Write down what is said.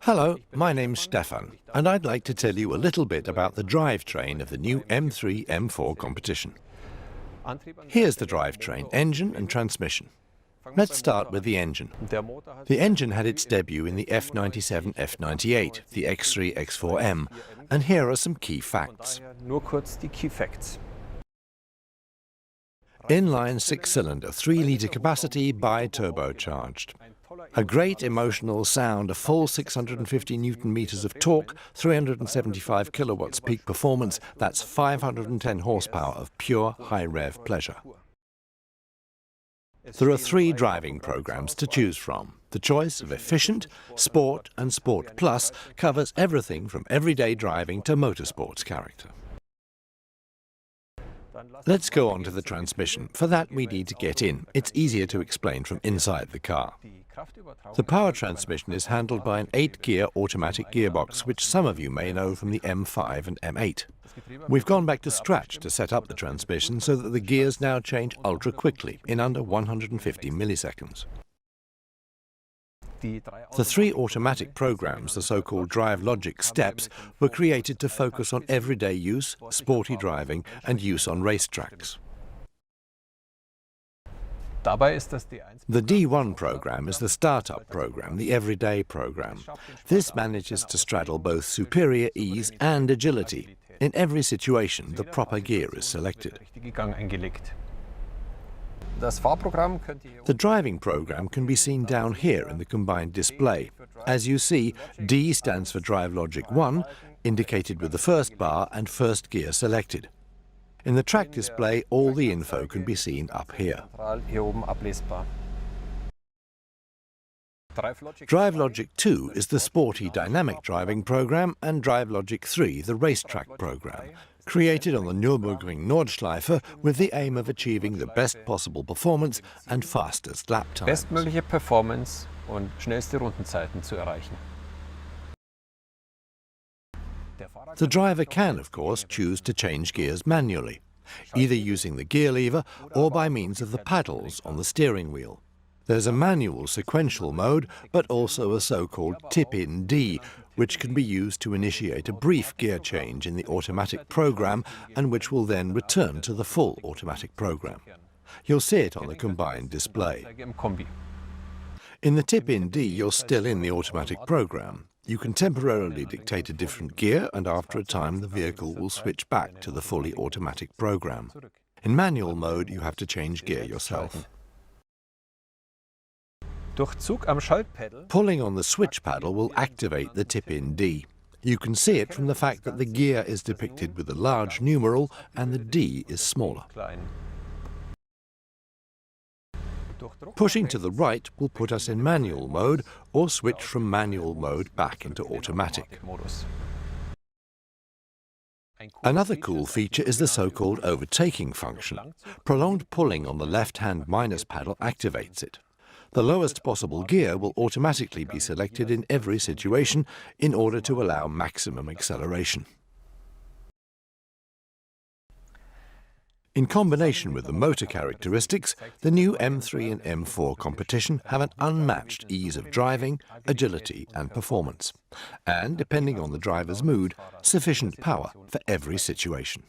Hello, my name's Stefan, and I'd like to tell you a little bit about the drivetrain of the new M3 M4 competition. Here's the drivetrain, engine and transmission. Let's start with the engine. The engine had its debut in the F97 F98, the X3 X4M, and here are some key facts. Inline 6-cylinder, 3-litre capacity, bi-turbocharged. A great emotional sound, a full 650 Newton-meters of torque, 375 kilowatts peak performance, that's 510 horsepower of pure high-rev pleasure. There are 3 driving programs to choose from. The choice of Efficient, Sport and Sport Plus covers everything from everyday driving to motorsports character. Let's go on to the transmission. For that we need to get in. It's easier to explain from inside the car. The power transmission is handled by an 8-gear automatic gearbox, which some of you may know from the M5 and M8. We've gone back to scratch to set up the transmission so that the gears now change ultra quickly, in under 150 milliseconds. The 3 automatic programs, the so-called DriveLogic steps, were created to focus on everyday use, sporty driving and use on racetracks. The D1 program is the startup program, the everyday program. This manages to straddle both superior ease and agility. In every situation, the proper gear is selected. The driving program can be seen down here in the combined display. As you see, D stands for DriveLogic 1, indicated with the first bar and first gear selected. In the track display, all the info can be seen up here. DriveLogic 2 is the sporty dynamic driving program, and DriveLogic 3 the racetrack program, created on the Nürburgring Nordschleife with the aim of achieving the best possible performance and fastest lap times. Bestmögliche Performance und schnellste Rundenzeiten zu erreichen. The driver can, of course, choose to change gears manually, either using the gear lever or by means of the paddles on the steering wheel. There's a manual sequential mode, but also a so-called tip-in D, which can be used to initiate a brief gear change in the automatic program and which will then return to the full automatic program. You'll see it on the combined display. In the tip-in D, you're still in the automatic program. You can temporarily dictate a different gear, and after a time the vehicle will switch back to the fully automatic program. In manual mode, you have to change gear yourself. Pulling on the switch paddle will activate the tip-in D. You can see it from the fact that the gear is depicted with a large numeral and the D is smaller. Pushing to the right will put us in manual mode or switch from manual mode back into automatic. Another cool feature is the so-called overtaking function. Prolonged pulling on the left-hand minus paddle activates it. The lowest possible gear will automatically be selected in every situation in order to allow maximum acceleration. In combination with the motor characteristics, the new M3 and M4 competition have an unmatched ease of driving, agility and performance, and, depending on the driver's mood, sufficient power for every situation.